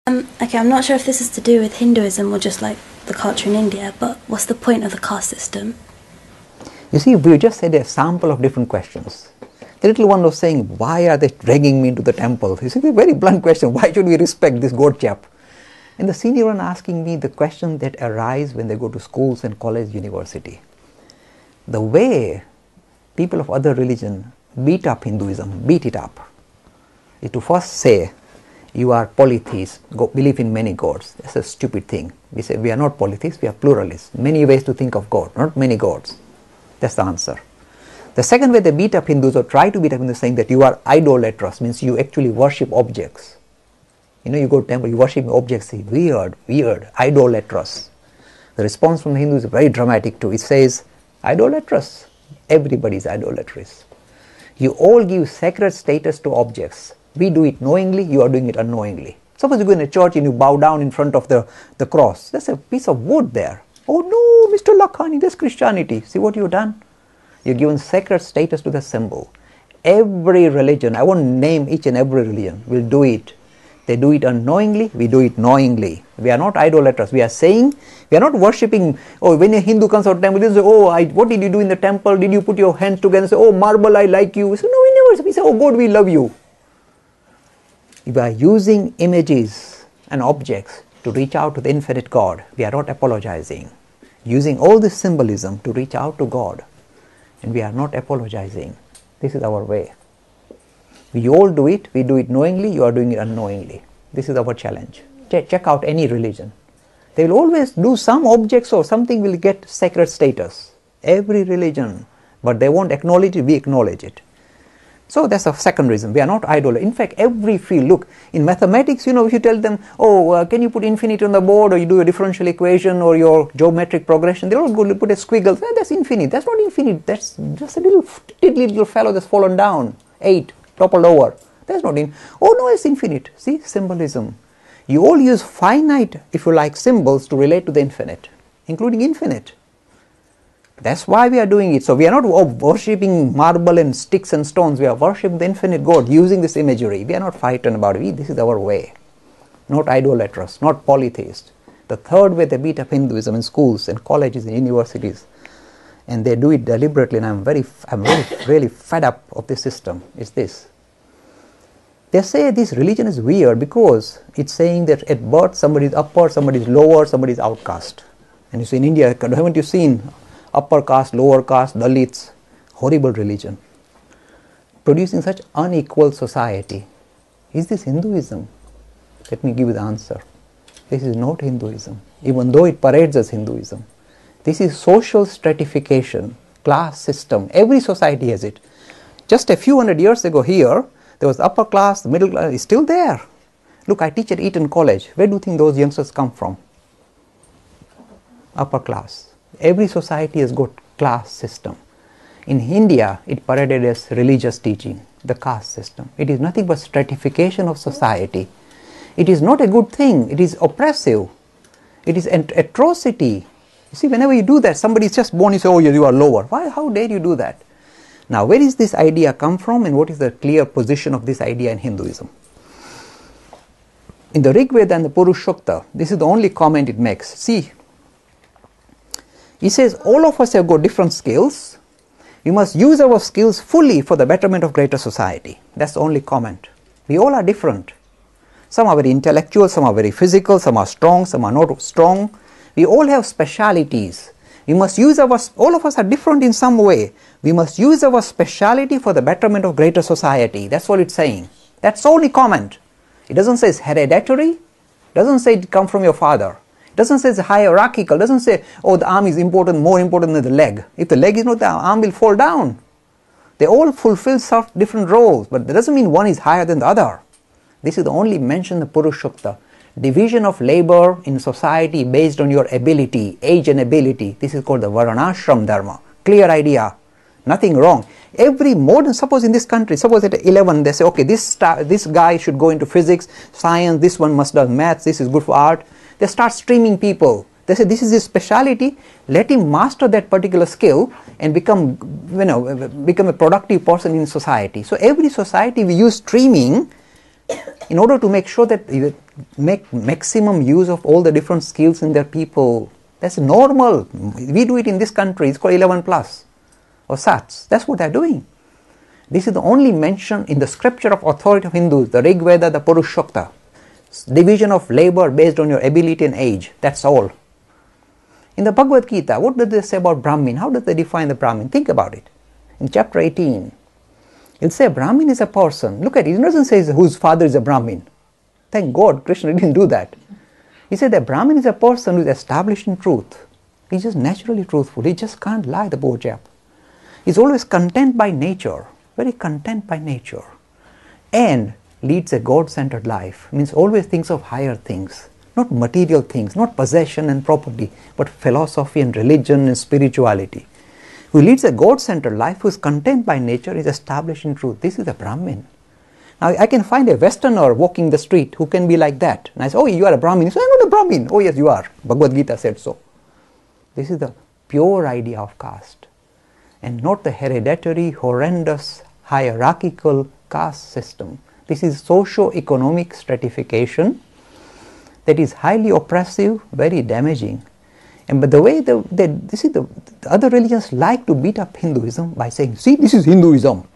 Okay, I'm not sure if this is to do with Hinduism or just like the culture in India, but what's the point of the caste system? You see, we just said a sample of different questions. The little one was saying, why are they dragging me into the temple? You see, a very blunt question, why should we respect this god chap? And the senior one asking me the questions that arise when they go to schools and college, university. The way people of other religion beat up Hinduism, beat it up, is to first say, you are polytheists, believe in many gods. That's a stupid thing. We say we are not polytheists, we are pluralists. Many ways to think of God, not many gods. That's the answer. The second way they beat up Hindus or try to beat up Hindus, saying that you are idolatrous, means you actually worship objects. You know, you go to temple, you worship objects, say, weird, idolatrous. The response from the Hindus is very dramatic too. It says, idolatrous, everybody is idolatrous. You all give sacred status to objects. We do it knowingly, you are doing it unknowingly. Suppose you go in a church and you bow down in front of the cross. There's a piece of wood there. Oh no, Mr. Lakhani, that's Christianity. See what you've done? You've given sacred status to the symbol. Every religion, I won't name each and every religion, will do it. They do it unknowingly, we do it knowingly. We are not idolaters. We are saying, we are not worshipping. Oh, when a Hindu comes out of temple, they say, oh, what did you do in the temple? Did you put your hands together and say, oh, marble, I like you? We say, no, we never. We say, oh, God, we love you. We are using images and objects to reach out to the infinite God. We are not apologizing. Using all this symbolism to reach out to God. And we are not apologizing. This is our way. We all do it. We do it knowingly. You are doing it unknowingly. This is our challenge. Check out any religion. They will always do some objects or something will get sacred status. Every religion. But they won't acknowledge it. We acknowledge it. So that's a second reason. We are not idolaters. In fact, every field, look, in mathematics, you know, if you tell them, oh, can you put infinite on the board, or you do a differential equation or your geometric progression, they're all going to put a squiggle. That's infinite. That's not infinite. That's just a little fellow that's fallen down. 8, toppled over. That's not in. Oh no, it's infinite. See, symbolism. You all use finite, if you like, symbols to relate to the infinite, including infinite. That's why we are doing it. So we are not worshipping marble and sticks and stones. We are worshipping the infinite God using this imagery. We are not fighting about it. This is our way. Not idolatrous, not polytheist. The third way they beat up Hinduism in schools and colleges and universities, and they do it deliberately, and I'm really fed up of this system, is this. They say this religion is weird because it's saying that at birth somebody is upper, somebody is lower, somebody is outcast. And you see in India, haven't you seen upper caste, lower caste, Dalits, horrible religion, producing such unequal society. Is this Hinduism? Let me give you the answer. This is not Hinduism, even though it parades as Hinduism. This is social stratification, class system. Every society has it. Just a few hundred years ago here, there was upper class, the middle class, is still there. Look, I teach at Eton College. Where do you think those youngsters come from? Upper class. Every society has got class system. In India, it paraded as religious teaching, the caste system. It is nothing but stratification of society. It is not a good thing. It is oppressive. It is an atrocity. You see, whenever you do that, somebody is just born, you say, oh, you are lower. Why? How dare you do that? Now, where is this idea come from, and what is the clear position of this idea in Hinduism? In the Rig Veda and the Purushokta, this is the only comment it makes. See, he says, all of us have got different skills. We must use our skills fully for the betterment of greater society. That's the only comment. We all are different. Some are very intellectual, some are very physical, some are strong, some are not strong. We all have specialities. We must use all of us are different in some way. We must use our speciality for the betterment of greater society. That's what it's saying. That's the only comment. It doesn't say it's hereditary. It doesn't say it comes from your father. Doesn't say it's hierarchical, doesn't say, oh, the arm is important, more important than the leg. If the leg is not, the arm will fall down. They all fulfill different roles, but that doesn't mean one is higher than the other. This is the only mention in the Purushokta. Division of labor in society based on your ability, age and ability. This is called the Varanashram Dharma. Clear idea. Nothing wrong. Every modern, suppose in this country, suppose at 11 they say, okay, this guy should go into physics, science, this one must do maths, this is good for art. They start streaming people. They say this is his speciality. Let him master that particular skill and become a productive person in society. So every society we use streaming in order to make sure that you make maximum use of all the different skills in their people. That's normal. We do it in this country. It's called 11 plus or SATs. That's what they're doing. This is the only mention in the scripture of authority of Hindus, the Rig Veda, the Purushokta. Division of labor based on your ability and age. That's all. In the Bhagavad Gita, what does they say about Brahmin? How does they define the Brahmin? Think about it. In chapter 18, it'll say Brahmin is a person. Look at it. It doesn't say whose father is a Brahmin. Thank God Krishna didn't do that. He said that Brahmin is a person who is established in truth. He's just naturally truthful. He just can't lie, the poor chap. He's always content by nature. Very content by nature. And leads a God-centered life. Means always thinks of higher things. Not material things, not possession and property, but philosophy and religion and spirituality. Who leads a God-centered life, who is content by nature, is established in truth. This is a Brahmin. Now I can find a Westerner walking the street who can be like that. And I say, oh, you are a Brahmin. He says, I'm not a Brahmin. Oh yes, you are. Bhagavad Gita said so. This is the pure idea of caste. And not the hereditary, horrendous, hierarchical caste system. This is socio-economic stratification that is highly oppressive, very damaging. And but the way the other religions like to beat up Hinduism by saying, see, this is Hinduism.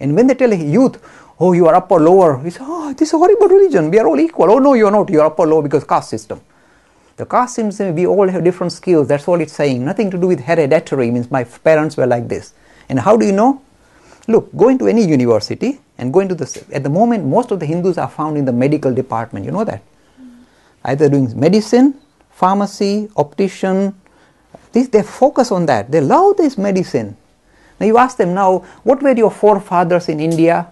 And when they tell a youth, oh, you are upper, lower, he says, oh, this is a horrible religion, we are all equal. Oh no, you are not, you are upper, lower because caste system. The caste system, we all have different skills, that's all it's saying. Nothing to do with hereditary, means my parents were like this. And how do you know? Look, go into any university and go into the, at the moment, most of the Hindus are found in the medical department, you know that? Either doing medicine, pharmacy, optician, they focus on that. They love this medicine. Now you ask them now, what were your forefathers in India?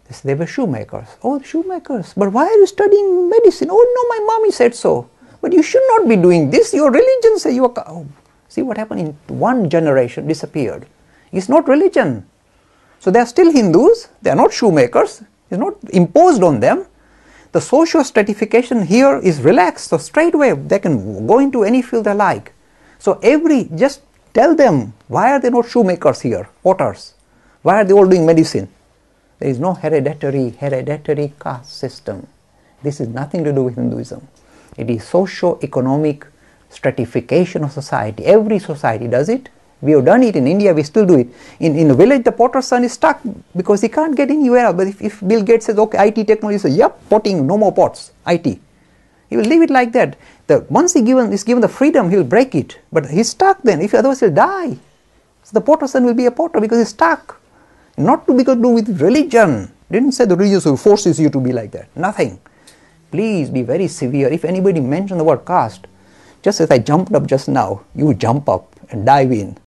They say they were shoemakers. Oh, shoemakers. But why are you studying medicine? Oh no, my mommy said so. But you should not be doing this. Your religion says you are... Oh, see what happened in one generation, disappeared. It's not religion. So they are still Hindus. They are not shoemakers. It's not imposed on them. The social stratification here is relaxed, so straight away they can go into any field they like. So just tell them, why are they not shoemakers here, potters? Why are they all doing medicine? There is no hereditary caste system. This is nothing to do with Hinduism. It is socio-economic stratification of society. Every society does it. We have done it in India, we still do it. In the village, the potter's son is stuck because he can't get anywhere. But if Bill Gates says, okay, IT technology, says, yep, potting, no more pots, IT. He will leave it like that. Once he's given the freedom, he will break it. But he's stuck then, if otherwise he'll die. So the potter's son will be a potter because he's stuck. Not to do with religion. Didn't say the religion forces you to be like that. Nothing. Please be very severe. If anybody mentions the word caste, just as I jumped up just now, you jump up and dive in.